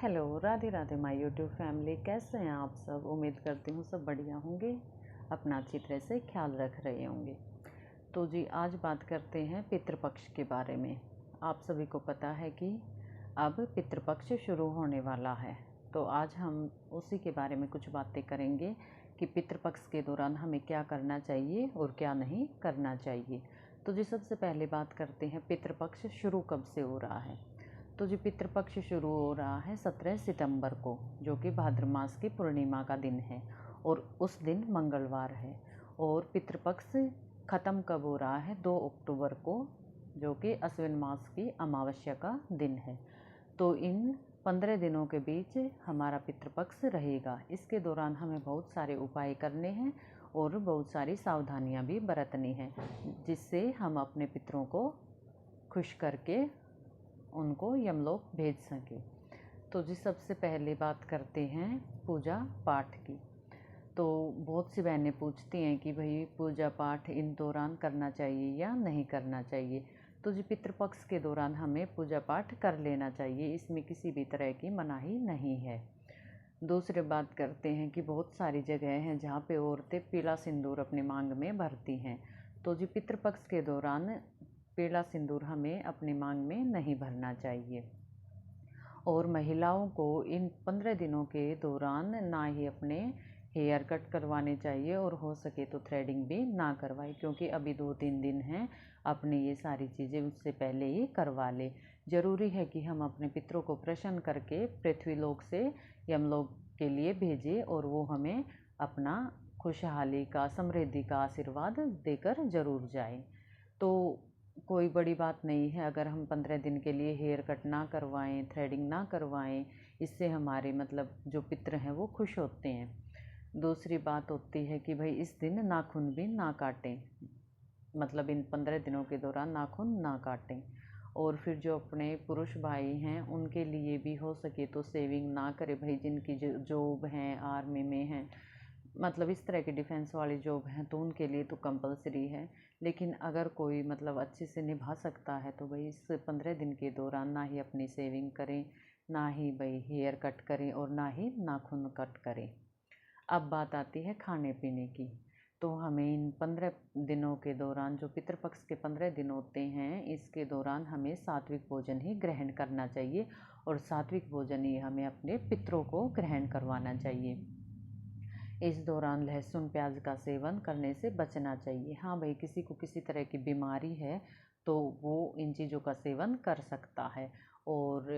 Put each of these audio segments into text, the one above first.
Hello, Radhe Radhe my YouTube family. कैसे हैं आप सब? उम्मीद करती हूँ सब बढ़िया होंगे, अपना अच्छी तरह से ख्याल रख रहे होंगे। तो जी आज बात करते हैं पितृपक्ष के बारे में। आप सभी को पता है कि अब पितृपक्ष शुरू होने वाला है, तो आज हम उसी के बारे में कुछ बातें करेंगे कि पितृपक्ष के दौरान हमें क्या करना चाहिए और क्या नहीं करना चाहिए। तो जी सबसे पहले बात करते हैं पितृपक्ष शुरू कब से हो रहा है। तो जी पितृपक्ष शुरू हो रहा है 17 सितंबर को, जो कि भाद्र मास की पूर्णिमा का दिन है और उस दिन मंगलवार है। और पितृपक्ष ख़त्म कब हो रहा है? 2 अक्टूबर को, जो कि अश्विन मास की अमावस्या का दिन है। तो इन 15 दिनों के बीच हमारा पितृपक्ष रहेगा। इसके दौरान हमें बहुत सारे उपाय करने हैं और बहुत सारी सावधानियां भी बरतनी हैं, जिससे हम अपने पितरों को खुश करके उनको यमलोक भेज सकें। तो जी सबसे पहले बात करते हैं पूजा पाठ की। तो बहुत सी बहनें पूछती हैं कि भाई पूजा पाठ इन दौरान करना चाहिए या नहीं करना चाहिए। तो जी पितृपक्ष के दौरान हमें पूजा पाठ कर लेना चाहिए, इसमें किसी भी तरह की मनाही नहीं है। दूसरी बात करते हैं कि बहुत सारी जगह हैं जहाँ पे औरतें पीला सिंदूर अपने मांग में भरती हैं। तो जी पितृपक्ष के दौरान पीला सिंदूर हमें अपनी मांग में नहीं भरना चाहिए। और महिलाओं को इन 15 दिनों के दौरान ना ही अपने हेयर कट करवाने चाहिए और हो सके तो थ्रेडिंग भी ना करवाए, क्योंकि अभी 2-3 दिन हैं, अपनी ये सारी चीज़ें उससे पहले ही करवा ले। ज़रूरी है कि हम अपने पितरों को प्रसन्न करके पृथ्वीलोक से यमलोक के लिए भेजें और वो हमें अपना खुशहाली का, समृद्धि का आशीर्वाद देकर ज़रूर जाए। तो कोई बड़ी बात नहीं है अगर हम 15 दिन के लिए हेयर कट ना करवाएं, थ्रेडिंग ना करवाएं। इससे हमारे मतलब जो पितर हैं वो खुश होते हैं। दूसरी बात होती है कि भाई इस दिन नाखून भी ना काटें, मतलब इन 15 दिनों के दौरान नाखून ना काटें। और फिर जो अपने पुरुष भाई हैं उनके लिए भी हो सके तो सेविंग ना करें भाई, जिनकी जॉब हैं, आर्मी में हैं, मतलब इस तरह की डिफेंस वाली जॉब हैं, तो उनके लिए तो कंपलसरी है। लेकिन अगर कोई मतलब अच्छे से निभा सकता है तो भाई इस 15 दिन के दौरान ना ही अपनी सेविंग करें, ना ही भाई हेयर कट करें और ना ही नाखून कट करें। अब बात आती है खाने पीने की। तो हमें इन 15 दिनों के दौरान, जो पितृपक्ष के 15 दिन होते हैं, इसके दौरान हमें सात्विक भोजन ही ग्रहण करना चाहिए और सात्विक भोजन ही हमें अपने पितरों को ग्रहण करवाना चाहिए। इस दौरान लहसुन प्याज का सेवन करने से बचना चाहिए। हाँ भाई, किसी को किसी तरह की बीमारी है तो वो इन चीज़ों का सेवन कर सकता है। और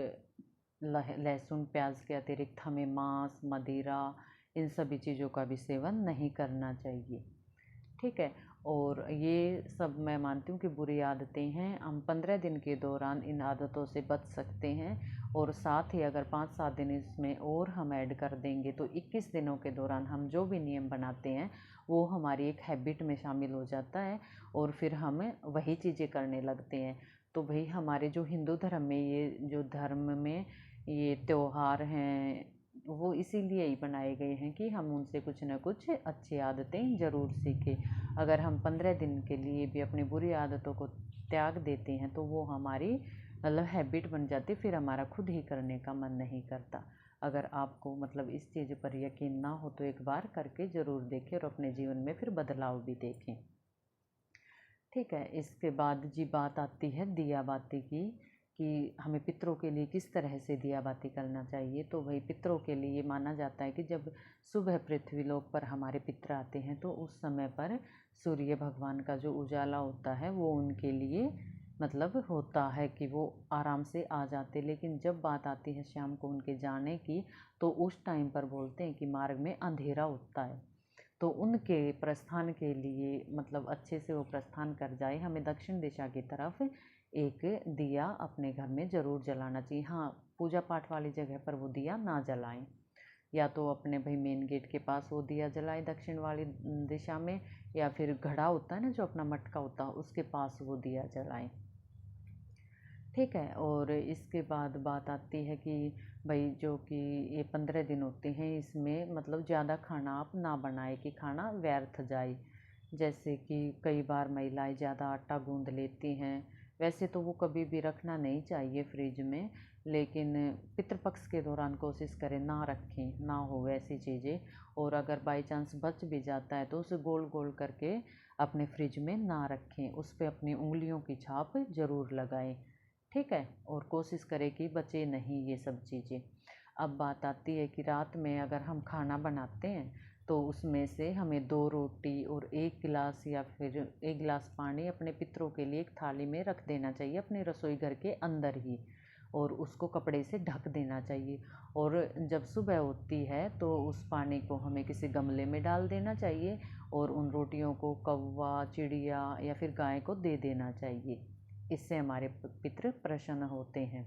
लहसुन प्याज के अतिरिक्त हमें मांस, मदिरा, इन सभी चीज़ों का भी सेवन नहीं करना चाहिए। ठीक है। और ये सब मैं मानती हूँ कि बुरी आदतें हैं। हम 15 दिन के दौरान इन आदतों से बच सकते हैं और साथ ही अगर 5-7 दिन इसमें और हम ऐड कर देंगे तो 21 दिनों के दौरान हम जो भी नियम बनाते हैं वो हमारी एक हैबिट में शामिल हो जाता है और फिर हम वही चीज़ें करने लगते हैं। तो भाई हमारे जो हिंदू धर्म में, ये जो धर्म में ये त्यौहार हैं, वो इसीलिए ही बनाए गए हैं कि हम उनसे कुछ ना कुछ अच्छी आदतें ज़रूर सीखें। अगर हम 15 दिन के लिए भी अपनी बुरी आदतों को त्याग देते हैं तो वो हमारी मतलब हैबिट बन जाती, फिर हमारा खुद ही करने का मन नहीं करता। अगर आपको मतलब इस चीज़ पर यकीन ना हो तो एक बार करके ज़रूर देखें और अपने जीवन में फिर बदलाव भी देखें। ठीक है। इसके बाद जी बात आती है दिया बाती की, कि हमें पितरों के लिए किस तरह से दिया बाती करना चाहिए। तो भाई पितरों के लिए माना जाता है कि जब सुबह पृथ्वीलोक पर हमारे पितर आते हैं तो उस समय पर सूर्य भगवान का जो उजाला होता है वो उनके लिए मतलब होता है कि वो आराम से आ जाते। लेकिन जब बात आती है शाम को उनके जाने की, तो उस टाइम पर बोलते हैं कि मार्ग में अंधेरा होता है। तो उनके प्रस्थान के लिए मतलब अच्छे से वो प्रस्थान कर जाए, हमें दक्षिण दिशा की तरफ एक दिया अपने घर में ज़रूर जलाना चाहिए। हाँ, पूजा पाठ वाली जगह पर वो दिया ना जलाएं, या तो अपने भाई मेन गेट के पास वो दिया जलाएं दक्षिण वाली दिशा में, या फिर घड़ा होता है ना जो अपना मटका होता है उसके पास वो दिया जलाएं। ठीक है। और इसके बाद बात आती है कि भाई जो कि ये 15 दिन होते हैं इसमें मतलब ज़्यादा खाना आप ना बनाए कि खाना व्यर्थ जाए। जैसे कि कई बार महिलाएं ज़्यादा आटा गूंद लेती हैं, वैसे तो वो कभी भी रखना नहीं चाहिए फ्रिज में, लेकिन पितृपक्ष के दौरान कोशिश करें ना रखें, ना हो ऐसी चीज़ें। और अगर बाई चांस बच भी जाता है तो उसे गोल गोल करके अपने फ्रिज में ना रखें, उस पर अपनी उंगलियों की छाप ज़रूर लगाएं, ठीक है। और कोशिश करें कि बचे नहीं ये सब चीज़ें। अब बात आती है कि रात में अगर हम खाना बनाते हैं तो उसमें से हमें 2 रोटी और 1 गिलास या फिर 1 गिलास पानी अपने पितरों के लिए एक थाली में रख देना चाहिए, अपने रसोई घर के अंदर ही, और उसको कपड़े से ढक देना चाहिए। और जब सुबह होती है तो उस पानी को हमें किसी गमले में डाल देना चाहिए और उन रोटियों को कौवा, चिड़िया या फिर गाय को दे देना चाहिए। इससे हमारे पितृ प्रसन्न होते हैं।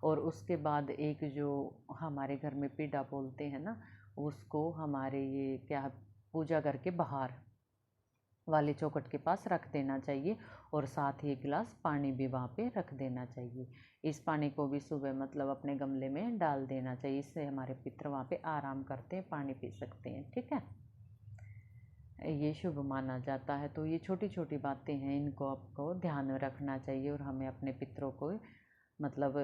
और उसके बाद एक जो हमारे घर में पीढ़ा बोलते हैं ना, उसको हमारे ये क्या पूजा घर के बाहर वाले चौखट के पास रख देना चाहिए और साथ ही 1 गिलास पानी भी वहाँ पे रख देना चाहिए। इस पानी को भी सुबह मतलब अपने गमले में डाल देना चाहिए, इससे हमारे पितृ वहाँ पे आराम करते हैं, पानी पी सकते हैं, ठीक है। ये शुभ माना जाता है। तो ये छोटी छोटी बातें हैं, इनको आपको ध्यान में रखना चाहिए और हमें अपने पितरों को मतलब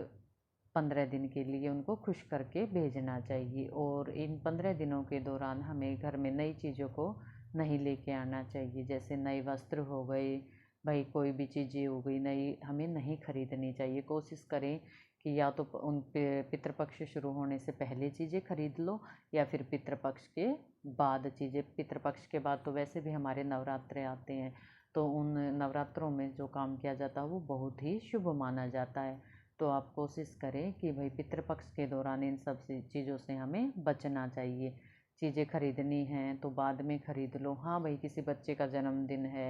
15 दिन के लिए उनको खुश करके भेजना चाहिए। और इन 15 दिनों के दौरान हमें घर में नई चीज़ों को नहीं लेके आना चाहिए, जैसे नए वस्त्र हो गए, भाई कोई भी चीज़ें हो गई नई, हमें नहीं खरीदनी चाहिए। कोशिश करें कि या तो उन पितृपक्ष शुरू होने से पहले चीज़ें खरीद लो या फिर पितृपक्ष के बाद चीज़ें। पितृपक्ष के बाद तो वैसे भी हमारे नवरात्रे आते हैं, तो उन नवरात्रों में जो काम किया जाता है वो बहुत ही शुभ माना जाता है। तो आप कोशिश करें कि भाई पितृपक्ष के दौरान इन सब चीज़ों से हमें बचना चाहिए। चीज़ें खरीदनी हैं तो बाद में खरीद लो, हाँ भाई किसी बच्चे का जन्मदिन है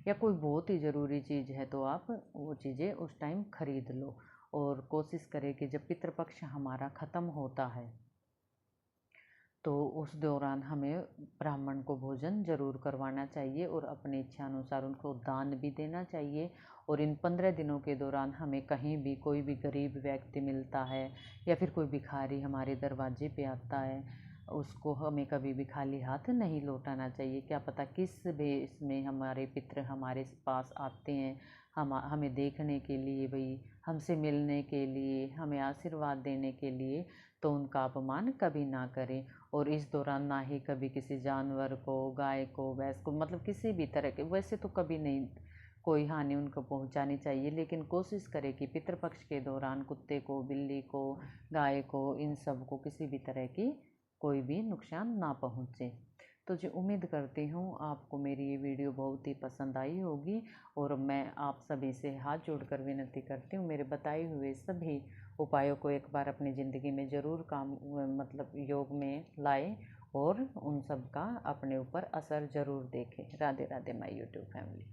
या कोई बहुत ही ज़रूरी चीज़ है तो आप वो चीज़ें उस टाइम खरीद लो। और कोशिश करें कि जब पितृपक्ष हमारा ख़त्म होता है तो उस दौरान हमें ब्राह्मण को भोजन ज़रूर करवाना चाहिए और अपनी इच्छा अनुसार उनको दान भी देना चाहिए। और इन 15 दिनों के दौरान हमें कहीं भी कोई भी गरीब व्यक्ति मिलता है या फिर कोई भिखारी हमारे दरवाजे पे आता है, उसको हमें कभी भी खाली हाथ नहीं लौटाना चाहिए। क्या पता किस बेस में हमारे पितृ हमारे पास आते हैं, हमें देखने के लिए, भाई हमसे मिलने के लिए, हमें आशीर्वाद देने के लिए, तो उनका अपमान कभी ना करें। और इस दौरान ना ही कभी किसी जानवर को, गाय को, भैंस को, मतलब किसी भी तरह के, वैसे तो कभी नहीं कोई हानि उनको पहुंचानी चाहिए, लेकिन कोशिश करें कि पितृपक्ष के दौरान कुत्ते को, बिल्ली को, गाय को, इन सब को किसी भी तरह की कोई भी नुकसान ना पहुंचे। तो जी उम्मीद करती हूँ आपको मेरी ये वीडियो बहुत ही पसंद आई होगी और मैं आप सभी से हाथ जोड़कर विनती करती हूँ मेरे बताए हुए सभी उपायों को एक बार अपनी ज़िंदगी में ज़रूर काम मतलब योग में लाएं और उन सब का अपने ऊपर असर ज़रूर देखें। Radhe Radhe my YouTube family.